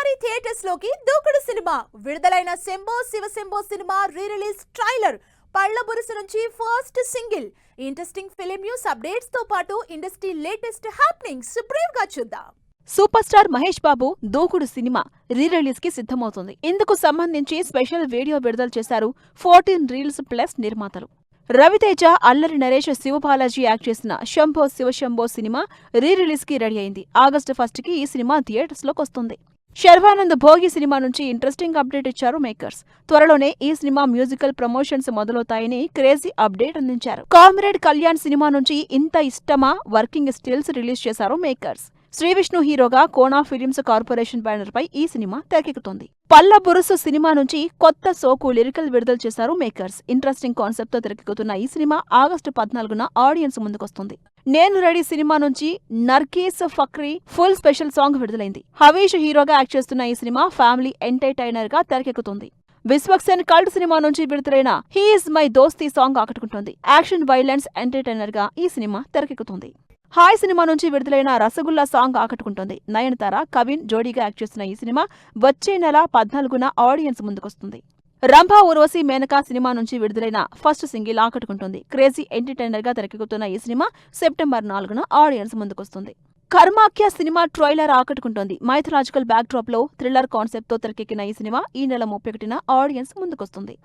ఈసారి థియేటర్స్ లోకి దూకుడు సినిమా విడుదలైన Shambho Shiva Shambho cinema re release trailer పళ్ళ బురుసు నుంచి first single interesting film news updates తో పాటు ఇండస్ట్రీ లేటెస్ట్ హ్యాపెనింగ్స్ బ్రీఫ్ గా చూద్దాం. సూపర్ స్టార్ మహేష్ బాబు దూకుడు సినిమా రీ రిలీజ్ కి సిద్ధమవుతుంది. ఇందుకు సంబంధించి స్పెషల్ వీడియో విడుదల చేశారు 14 రీల్స్ ప్లస్ నిర్మాతలు. రవితేజ, అల్లరి నరేష్, శివబాలాజీ యాక్ట్ చేసిన Shambho Shiva Shambho cinema re release కి రెడీ అయింది. ఆగస్టు 1 కి ఈ సినిమా థియేటర్స్ లోకి వస్తుంది. శర్వానంద్ భోగి సినిమా నుంచి ఇంట్రెస్టింగ్ అప్డేట్ ఇచ్చారు మేకర్స్. త్వరలోనే ఈ సినిమా మ్యూజికల్ ప్రమోషన్స్ మొదలవుతాయని క్రేజీ అప్డేట్ అందించారు. కామ్రేడ్ కళ్యాణ్ సినిమా నుంచి ఇంత ఇష్టమా వర్కింగ్ స్టిల్స్ రిలీజ్ చేశారు మేకర్స్. శ్రీవిష్ణు హీరోగా కోనా ఫిలిమ్స్ కార్పొరేషన్ బ్యానర్ పై ఈ సినిమా తెరకెక్కుతోంది. పళ్ళ బురుసు సినిమా నుంచి కొత్త సోకు లిరికల్ విడుదల చేశారు మేకర్స్. ఇంట్రెస్టింగ్ కాన్సెప్ట్ తో తెరకెక్కుతున్న ఈ సినిమా ఆగస్టు 14న ఆడియన్స్ ముందుకొస్తుంది. నేను రెడీ సినిమా నుంచి Nargis Fukrey full special song విడుదలైంది. హవీష్ హీరోగా యాక్ట్ చేస్తున్న ఈ సినిమా ఫ్యామిలీ ఎంటర్టైనర్ గా తెరకెక్కుతుంది. విశ్వక్సేన్ కల్ట్ సినిమా నుంచి విడుదలైన హీ ఇస్ మై దోస్తీ సాంగ్ ఆకట్టుకుంటుంది. యాక్షన్ వైలెన్స్ ఎంటర్టైనర్ గా ఈ సినిమా తెరకెక్కుతుంది. హాయ్ సినిమా నుంచి విడుదలైన రసగుల్లా సాంగ్ ఆకట్టుకుంటుంది. నయనతార, కవిన్ జోడీగా యాక్ట్ చేస్తున్న ఈ సినిమా వచ్చే నెల 14న ఆడియన్స్ ముందుకొస్తుంది. రంభా ఊర్వశి మేనకా సినిమా నుంచి విడుదలైన ఫస్ట్ సింగిల్ ఆకట్టుకుంటుంది. క్రేజీ ఎంటర్టైనర్ గా తెరకెక్కుతున్న ఈ సినిమా సెప్టెంబర్ 4న ఆడియన్స్ ముందుకొస్తుంది. కర్మాఖ్య సినిమా ట్రైలర్ ఆకట్టుకుంటోంది. మైథలాజికల్ బ్యాక్ డ్రాప్ లో థ్రిల్లర్ కాన్సెప్ట్ తో తెరకెక్కిన ఈ సినిమా ఈ నెల 31న ఆడియన్స్ ముందుకొస్తుంది.